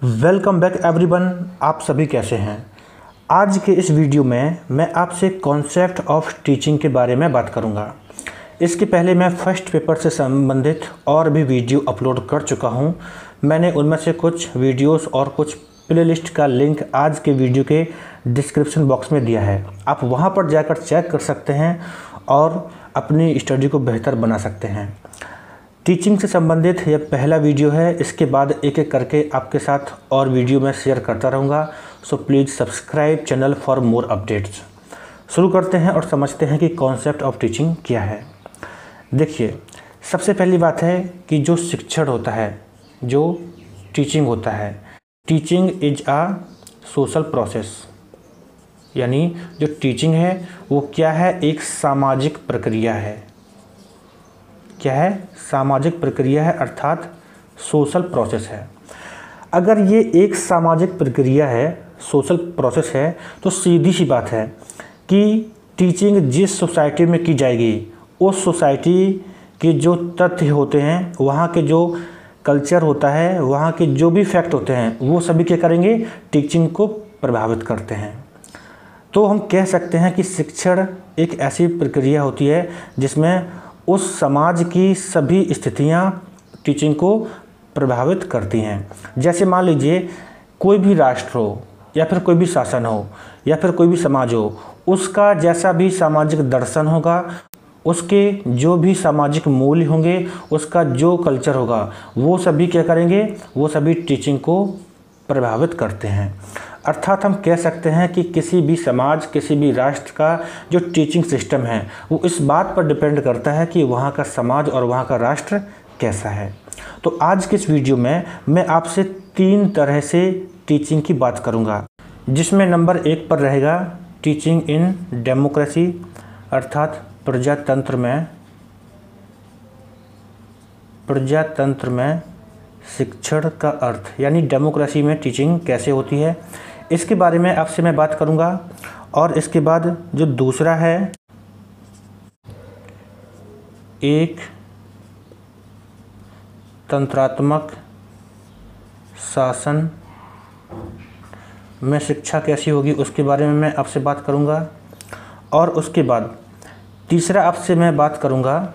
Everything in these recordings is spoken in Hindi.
Welcome back everyone. आप सभी कैसे हैं? आज के इस वीडियो में मैं आपसे कॉन्सेप्ट ऑफ टीचिंग के बारे में बात करूंगा। इसके पहले मैं फर्स्ट पेपर से संबंधित और भी वीडियो अपलोड कर चुका हूं। मैंने उनमें से कुछ वीडियोस और कुछ प्लेलिस्ट का लिंक आज के वीडियो के डिस्क्रिप्शन बॉक्स में दिया है। आप वहां पर जाकर चेक कर सकते हैं और अपनी स्टडी को बेहतर बना सकते हैं। टीचिंग से संबंधित यह पहला वीडियो है। इसके बाद एक एक करके आपके साथ और वीडियो में शेयर करता रहूँगा। So please subscribe channel for more updates. शुरू करते हैं और समझते हैं कि कॉन्सेप्ट ऑफ टीचिंग क्या है। देखिए, सबसे पहली बात है कि जो शिक्षण होता है, जो टीचिंग होता है, teaching is a social process. यानी जो टीचिंग है वो क्या है? एक सामाजिक प्रक्रिया है। क्या है? सामाजिक प्रक्रिया है, अर्थात सोशल प्रोसेस है। अगर ये एक सामाजिक प्रक्रिया है, सोशल प्रोसेस है, तो सीधी सी बात है कि टीचिंग जिस सोसाइटी में की जाएगी उस सोसाइटी के जो तथ्य होते हैं, वहाँ के जो कल्चर होता है, वहाँ के जो भी फैक्ट होते हैं, वो सभी क्या करेंगे? टीचिंग को प्रभावित करते हैं। तो हम कह सकते हैं कि शिक्षण एक ऐसी प्रक्रिया होती है जिसमें उस समाज की सभी स्थितियां टीचिंग को प्रभावित करती हैं। जैसे मान लीजिए कोई भी राष्ट्र हो या फिर कोई भी शासन हो या फिर कोई भी समाज हो, उसका जैसा भी सामाजिक दर्शन होगा, उसके जो भी सामाजिक मूल्य होंगे, उसका जो कल्चर होगा, वो सभी क्या करेंगे? वो सभी टीचिंग को प्रभावित करते हैं। अर्थात हम कह सकते हैं कि किसी भी समाज, किसी भी राष्ट्र का जो टीचिंग सिस्टम है वो इस बात पर डिपेंड करता है कि वहाँ का समाज और वहाँ का राष्ट्र कैसा है। तो आज के इस वीडियो में मैं आपसे 3 तरह से टीचिंग की बात करूँगा, जिसमें नंबर 1 पर रहेगा टीचिंग इन डेमोक्रेसी, अर्थात प्रजातंत्र में शिक्षण का अर्थ, यानी डेमोक्रेसी में टीचिंग कैसे होती है, इसके बारे में आपसे मैं बात करूंगा। और इसके बाद जो दूसरा है, एक तंत्रात्मक शासन में शिक्षा कैसी होगी, उसके बारे में मैं आपसे बात करूंगा। और उसके बाद तीसरा आपसे मैं बात करूंगा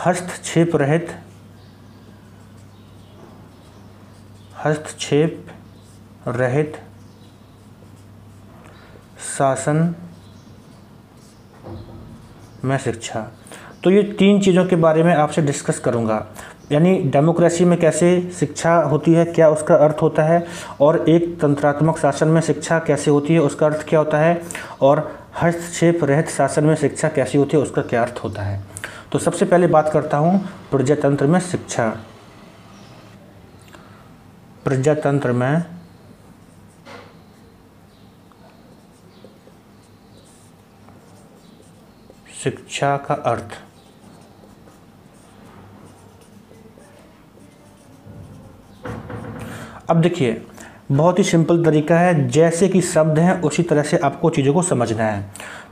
हस्तक्षेप रहित शासन में शिक्षा। तो ये 3 चीज़ों के बारे में आपसे डिस्कस करूंगा। यानी डेमोक्रेसी में कैसे शिक्षा होती है, क्या उसका अर्थ होता है, और एक तंत्रात्मक शासन में शिक्षा कैसे होती है, उसका अर्थ क्या होता है, और हस्तक्षेप रहित शासन में शिक्षा कैसी होती है, उसका क्या अर्थ होता है। तो सबसे पहले बात करता हूँ प्रजातंत्र में शिक्षा। प्रजातंत्र में शिक्षा का अर्थ। अब देखिए, बहुत ही सिंपल तरीका है, जैसे कि शब्द हैं उसी तरह से आपको चीज़ों को समझना है।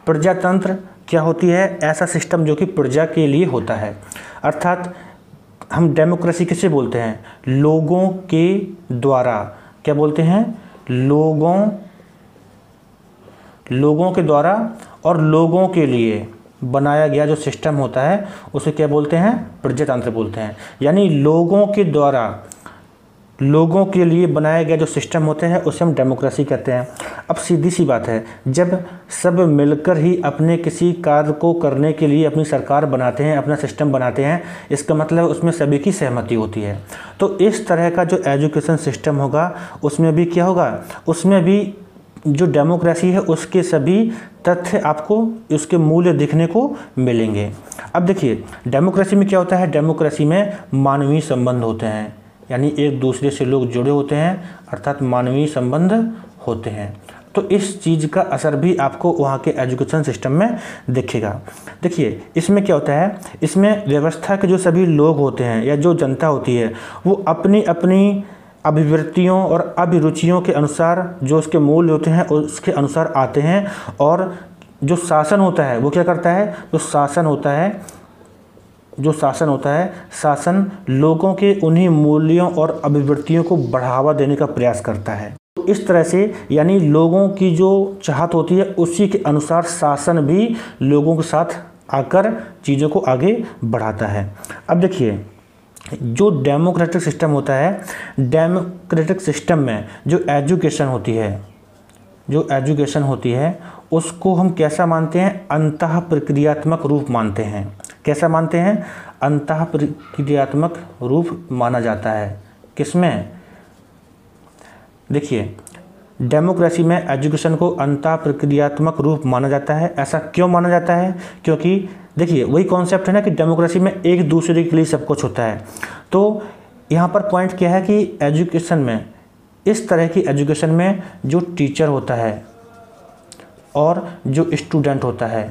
प्रजातंत्र क्या होती है? ऐसा सिस्टम जो कि प्रजा के लिए होता है। अर्थात हम डेमोक्रेसी किसे बोलते हैं? लोगों के द्वारा। क्या बोलते हैं? लोगों के द्वारा और लोगों के लिए बनाया गया जो सिस्टम होता है उसे क्या बोलते हैं? प्रजातंत्र बोलते हैं। यानी लोगों के द्वारा, लोगों के लिए बनाया गया जो सिस्टम होते हैं उसे हम डेमोक्रेसी कहते हैं। अब सीधी सी बात है, जब सब मिलकर ही अपने किसी कार्य को करने के लिए अपनी सरकार बनाते हैं, अपना सिस्टम बनाते हैं, इसका मतलब उसमें सभी की सहमति होती है। तो इस तरह का जो एजुकेशन सिस्टम होगा उसमें भी क्या होगा? उसमें भी जो डेमोक्रेसी है उसके सभी तथ्य आपको, उसके मूल्य दिखने को मिलेंगे। अब देखिए, डेमोक्रेसी में क्या होता है? डेमोक्रेसी में मानवीय संबंध होते हैं, यानी एक दूसरे से लोग जुड़े होते हैं, अर्थात मानवीय संबंध होते हैं। तो इस चीज़ का असर भी आपको वहाँ के एजुकेशन सिस्टम में दिखेगा। देखिए, इसमें क्या होता है? इसमें व्यवस्था के जो सभी लोग होते हैं या जो जनता होती है वो अपनी अपनी अभिवृत्तियों और अभिरुचियों के अनुसार, जो उसके मूल्य होते हैं उसके अनुसार आते हैं। और जो शासन होता है वो क्या करता है? जो शासन होता है जो शासन होता है, शासन लोगों के उन्हीं मूल्यों और अभिवृत्तियों को बढ़ावा देने का प्रयास करता है। तो इस तरह से यानी लोगों की जो चाहत होती है उसी के अनुसार शासन भी लोगों के साथ आकर चीज़ों को आगे बढ़ाता है। अब देखिए, जो डेमोक्रेटिक सिस्टम होता है, डेमोक्रेटिक सिस्टम में जो एजुकेशन होती है उसको हम कैसा मानते हैं? अंतः प्रक्रियात्मक रूप मानते हैं। कैसा मानते हैं? अंतः प्रक्रियात्मक रूप माना जाता है। किसमें? देखिए, डेमोक्रेसी में एजुकेशन को अंतः प्रक्रियात्मक रूप माना जाता है। ऐसा क्यों माना जाता है? क्योंकि देखिए, वही कॉन्सेप्ट है ना कि डेमोक्रेसी में एक दूसरे के लिए सब कुछ होता है। तो यहाँ पर पॉइंट क्या है कि एजुकेशन में, इस तरह की एजुकेशन में जो टीचर होता है और जो स्टूडेंट होता है,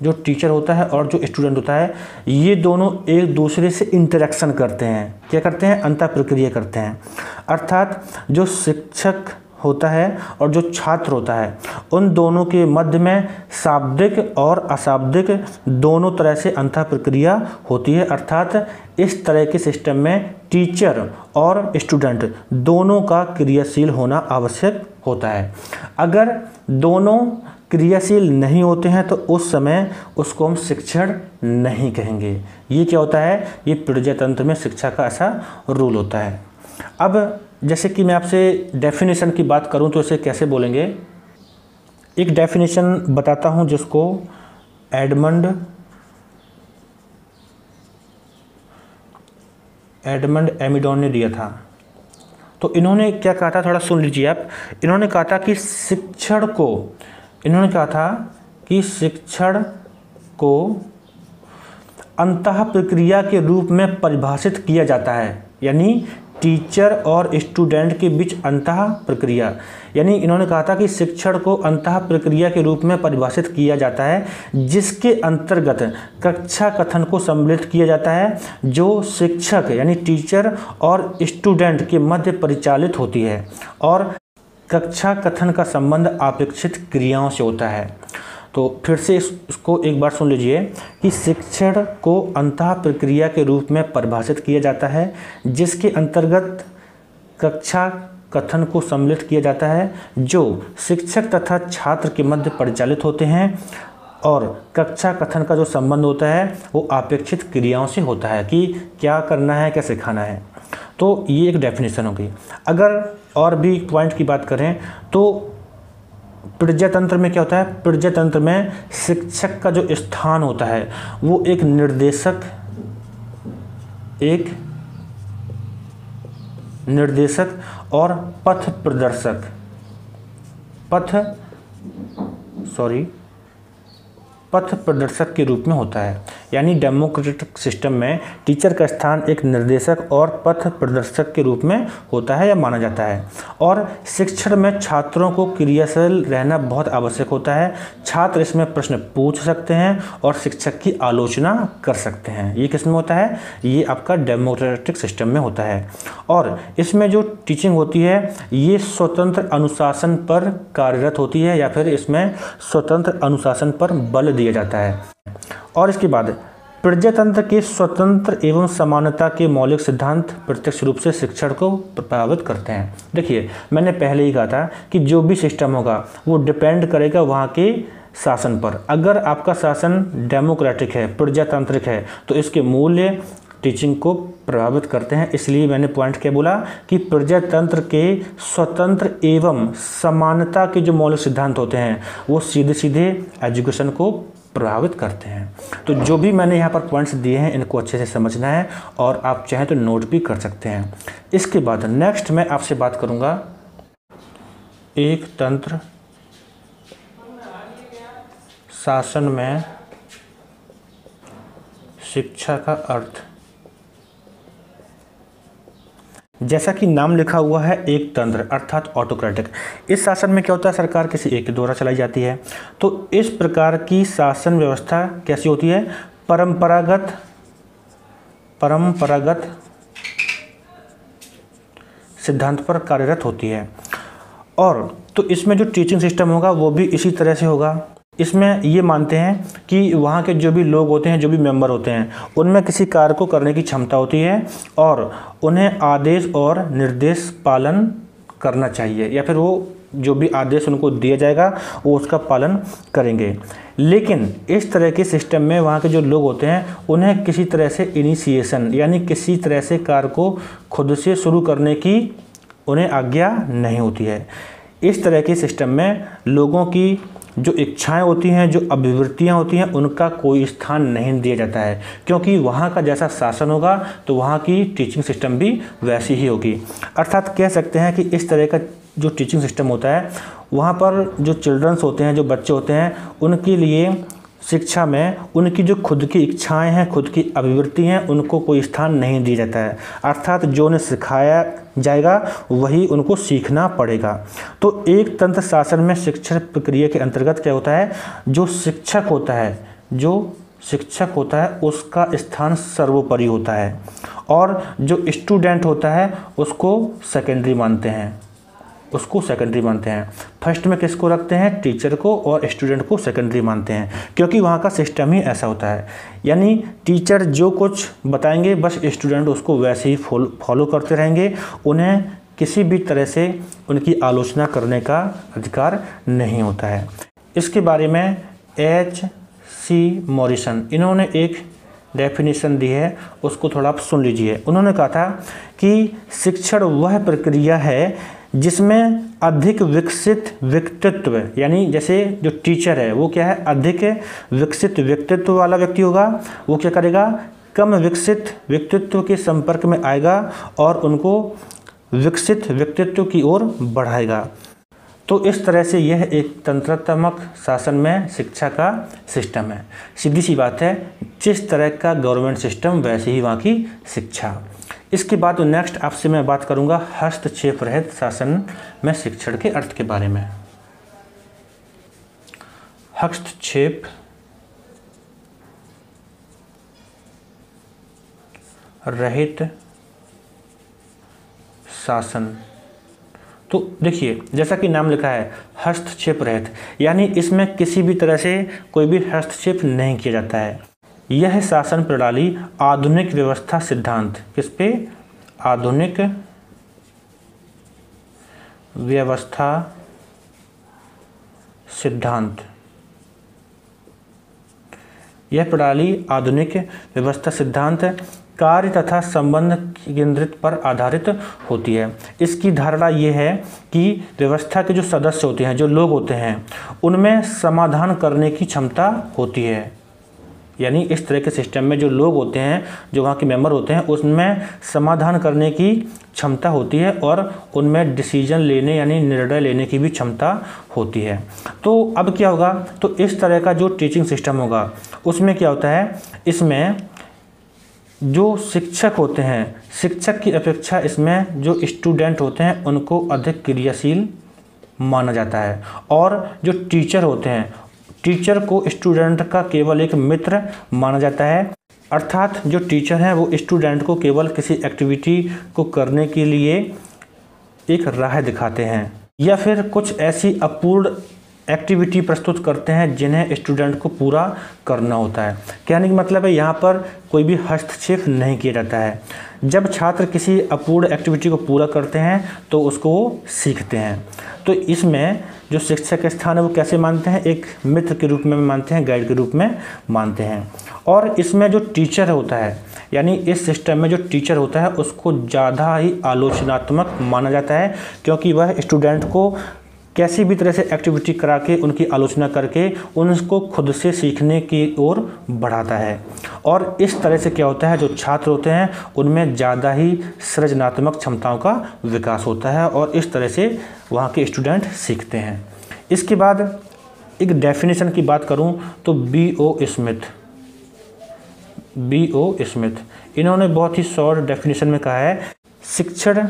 और जो स्टूडेंट होता है, ये दोनों एक दूसरे से इंटरेक्शन करते हैं। क्या करते हैं? अंतः प्रक्रिया करते हैं। अर्थात जो शिक्षक होता है और जो छात्र होता है, उन दोनों के मध्य में शाब्दिक और अशाब्दिक दोनों तरह से अंतः प्रक्रिया होती है। अर्थात इस तरह के सिस्टम में टीचर और स्टूडेंट दोनों का क्रियाशील होना आवश्यक होता है। अगर दोनों क्रियाशील नहीं होते हैं तो उस समय उसको हम शिक्षण नहीं कहेंगे। ये क्या होता है? ये प्रजातंत्र में शिक्षा का ऐसा रूल होता है। अब जैसे कि मैं आपसे डेफिनेशन की बात करूं तो इसे कैसे बोलेंगे? एक डेफिनेशन बताता हूं जिसको एडमंड एमिडॉन ने दिया था। तो इन्होंने क्या कहा था, थोड़ा सुन लीजिए आप। इन्होंने कहा था कि शिक्षण को अंतः प्रक्रिया के रूप में परिभाषित किया जाता है। यानी टीचर और स्टूडेंट के बीच अंतः प्रक्रिया, यानी इन्होंने कहा था कि शिक्षण को अंतः प्रक्रिया के रूप में परिभाषित किया जाता है, जिसके अंतर्गत कक्षा कथन को सम्मिलित किया जाता है, जो शिक्षक यानी टीचर और स्टूडेंट के मध्य परिचालित होती है। और कक्षा कथन का संबंध अपेक्षित क्रियाओं से होता है। तो फिर से इसको एक बार सुन लीजिए कि शिक्षण को अंतः प्रक्रिया के रूप में परिभाषित किया जाता है, जिसके अंतर्गत कक्षा कथन को सम्मिलित किया जाता है, जो शिक्षक तथा छात्र के मध्य परिचालित होते हैं। और कक्षा कथन का जो संबंध होता है वो अपेक्षित क्रियाओं से होता है कि क्या करना है, क्या सिखाना है। तो ये एक डेफिनेशन होगी। अगर और भी पॉइंट की बात करें तो प्रजातंत्र में क्या होता है? प्रजातंत्र में शिक्षक का जो स्थान होता है वो एक निर्देशक और पथ प्रदर्शक के रूप में होता है। यानी डेमोक्रेटिक सिस्टम में टीचर का स्थान एक निर्देशक और पथ प्रदर्शक के रूप में होता है या माना जाता है। और शिक्षण में छात्रों को क्रियाशील रहना बहुत आवश्यक होता है। छात्र इसमें प्रश्न पूछ सकते हैं और शिक्षक की आलोचना कर सकते हैं। ये किस में होता है? ये आपका डेमोक्रेटिक सिस्टम में होता है। और इसमें जो टीचिंग होती है ये स्वतंत्र अनुशासन पर कार्यरत होती है, या फिर इसमें स्वतंत्र अनुशासन पर बल दिया जाता है। और इसके बाद प्रजातंत्र के स्वतंत्र एवं समानता के मौलिक सिद्धांत प्रत्यक्ष रूप से शिक्षण को प्रभावित करते हैं। देखिए, मैंने पहले ही कहा था कि जो भी सिस्टम होगा वो डिपेंड करेगा वहाँ के शासन पर। अगर आपका शासन डेमोक्रेटिक है, प्रजातांत्रिक है, तो इसके मूल्य टीचिंग को प्रभावित करते हैं। इसलिए मैंने पॉइंट क्या बोला कि प्रजातंत्र के स्वतंत्र एवं समानता के जो मौलिक सिद्धांत होते हैं वो सीधे सीधे एजुकेशन को प्रभावित करते हैं। तो जो भी मैंने यहाँ पर पॉइंट्स दिए हैं इनको अच्छे से समझना है और आप चाहें तो नोट भी कर सकते हैं। इसके बाद नेक्स्ट मैं आपसे बात करूँगा एक तंत्र शासन में शिक्षा का अर्थ। जैसा कि नाम लिखा हुआ है एक तंत्र अर्थात ऑटोक्रेटिक। इस शासन में क्या होता है? सरकार किसी एक के द्वारा चलाई जाती है। तो इस प्रकार की शासन व्यवस्था कैसी होती है? परंपरागत सिद्धांत पर कार्यरत होती है। और तो इसमें जो टीचिंग सिस्टम होगा वो भी इसी तरह से होगा। इसमें ये मानते हैं कि वहाँ के जो भी लोग होते हैं, जो भी मेंबर होते हैं, उनमें किसी कार्य को करने की क्षमता होती है और उन्हें आदेश और निर्देश पालन करना चाहिए, या फिर वो जो भी आदेश उनको दिया जाएगा वो उसका पालन करेंगे। लेकिन इस तरह के सिस्टम में वहाँ के जो लोग होते हैं उन्हें किसी तरह से इनिशिएशन यानी किसी तरह से कार्य को खुद से शुरू करने की उन्हें आज्ञा नहीं होती है। इस तरह के सिस्टम में लोगों की जो इच्छाएं होती हैं, जो अभिवृत्तियां होती हैं, उनका कोई स्थान नहीं दिया जाता है, क्योंकि वहाँ का जैसा शासन होगा तो वहाँ की टीचिंग सिस्टम भी वैसी ही होगी। अर्थात कह सकते हैं कि इस तरह का जो टीचिंग सिस्टम होता है, वहाँ पर जो चिल्ड्रंस होते हैं, जो बच्चे होते हैं, उनके लिए शिक्षा में उनकी जो खुद की इच्छाएं हैं, खुद की अभिवृत्ति हैं, उनको कोई स्थान नहीं दिया जाता है। अर्थात जो उन्हें सिखाया जाएगा वही उनको सीखना पड़ेगा। तो एक तंत्र शासन में शिक्षण प्रक्रिया के अंतर्गत क्या होता है, जो शिक्षक होता है उसका स्थान सर्वोपरि होता है और जो स्टूडेंट होता है उसको सेकेंडरी मानते हैं। फर्स्ट में किसको रखते हैं, टीचर को, और स्टूडेंट को सेकेंडरी मानते हैं, क्योंकि वहाँ का सिस्टम ही ऐसा होता है। यानी टीचर जो कुछ बताएंगे बस स्टूडेंट उसको वैसे ही फॉलो करते रहेंगे, उन्हें किसी भी तरह से उनकी आलोचना करने का अधिकार नहीं होता है। इसके बारे में H.C. मॉरिसन इन्होंने एक डेफिनेशन दी है, उसको थोड़ा आप सुन लीजिए। उन्होंने कहा था कि शिक्षण वह प्रक्रिया है जिसमें अधिक विकसित व्यक्तित्व, यानी जैसे जो टीचर है वो क्या है, अधिक विकसित व्यक्तित्व वाला व्यक्ति होगा। वो क्या करेगा, कम विकसित व्यक्तित्व के संपर्क में आएगा और उनको विकसित व्यक्तित्व की ओर बढ़ाएगा। तो इस तरह से यह एक तंत्रात्मक शासन में शिक्षा का सिस्टम है। सीधी सी बात है, जिस तरह का गवर्नमेंट सिस्टम वैसे ही वहाँ की शिक्षा। इसके बाद नेक्स्ट आपसे मैं बात करूँगा हस्तक्षेप रहित शासन में शिक्षण के अर्थ के बारे में। हस्तक्षेप रहित शासन, तो देखिए जैसा कि नाम लिखा है हस्तक्षेप रहित, यानी इसमें किसी भी तरह से कोई भी हस्तक्षेप नहीं किया जाता है। यह शासन प्रणाली आधुनिक व्यवस्था सिद्धांत, किस पे, आधुनिक व्यवस्था सिद्धांत, यह प्रणाली आधुनिक व्यवस्था सिद्धांत कार्य तथा संबंध केंद्रित पर आधारित होती है। इसकी धारणा ये है कि व्यवस्था के जो सदस्य होते हैं, जो लोग होते हैं, उनमें समाधान करने की क्षमता होती है। यानी इस तरह के सिस्टम में जो लोग होते हैं, जो वहाँ के मेंबर होते हैं, उसमें समाधान करने की क्षमता होती है और उनमें डिसीजन लेने यानी निर्णय लेने की भी क्षमता होती है। तो अब क्या होगा, तो इस तरह का जो टीचिंग सिस्टम होगा उसमें क्या होता है, इसमें जो शिक्षक होते हैं, शिक्षक की अपेक्षा इसमें जो स्टूडेंट होते हैं उनको अधिक क्रियाशील माना जाता है। और जो टीचर होते हैं, टीचर को स्टूडेंट का केवल एक मित्र माना जाता है। अर्थात जो टीचर हैं वो स्टूडेंट को केवल किसी एक्टिविटी को करने के लिए एक राह दिखाते हैं या फिर कुछ ऐसी अपूर्ण एक्टिविटी प्रस्तुत करते हैं जिन्हें स्टूडेंट को पूरा करना होता है। कहने का मतलब है यहाँ पर कोई भी हस्तक्षेप नहीं किया जाता है। जब छात्र किसी अपूर्ण एक्टिविटी को पूरा करते हैं तो उसको वो सीखते हैं। तो इसमें जो शिक्षक का स्थान है वो कैसे मानते हैं, एक मित्र के रूप में मानते हैं, गाइड के रूप में मानते हैं। और इसमें जो टीचर होता है, यानी इस सिस्टम में जो टीचर होता है उसको ज़्यादा ही आलोचनात्मक माना जाता है, क्योंकि वह स्टूडेंट को कैसी भी तरह से एक्टिविटी करा के उनकी आलोचना करके उनको खुद से सीखने की ओर बढ़ाता है। और इस तरह से क्या होता है, जो छात्र होते हैं उनमें ज़्यादा ही सृजनात्मक क्षमताओं का विकास होता है और इस तरह से वहाँ के स्टूडेंट सीखते हैं। इसके बाद एक डेफिनेशन की बात करूँ तो B.O. स्मिथ इन्होंने बहुत ही शॉर्ट डेफिनेशन में कहा है, शिक्षण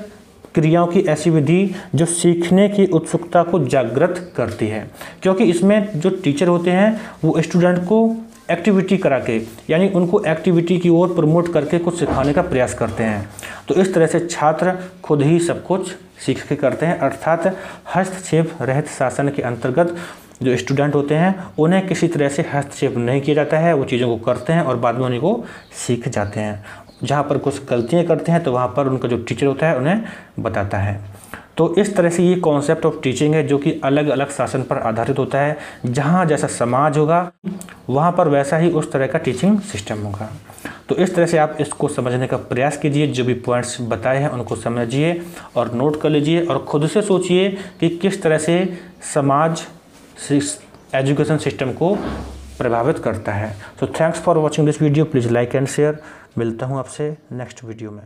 क्रियाओं की ऐसी विधि जो सीखने की उत्सुकता को जागृत करती है। क्योंकि इसमें जो टीचर होते हैं वो स्टूडेंट को एक्टिविटी करा के, यानी उनको एक्टिविटी की ओर प्रमोट करके कुछ सिखाने का प्रयास करते हैं। तो इस तरह से छात्र खुद ही सब कुछ सीख के करते हैं। अर्थात हस्तक्षेप रहित शासन के अंतर्गत जो स्टूडेंट होते हैं उन्हें किसी तरह से हस्तक्षेप नहीं किया जाता है, वो चीज़ों को करते हैं और बाद में उन्हीं को सीख जाते हैं। जहाँ पर कुछ गलतियाँ करते हैं तो वहाँ पर उनका जो टीचर होता है उन्हें बताता है। तो इस तरह से ये कॉन्सेप्ट ऑफ टीचिंग है जो कि अलग अलग शासन पर आधारित होता है। जहाँ जैसा समाज होगा वहाँ पर वैसा ही उस तरह का टीचिंग सिस्टम होगा। तो इस तरह से आप इसको समझने का प्रयास कीजिए, जो भी पॉइंट्स बताए हैं उनको समझिए और नोट कर लीजिए और ख़ुद से सोचिए कि किस तरह से समाज एजुकेशन सिस्टम को प्रभावित करता है। तो thanks for watching this video, please like and share. मिलता हूँ आपसे नेक्स्ट वीडियो में।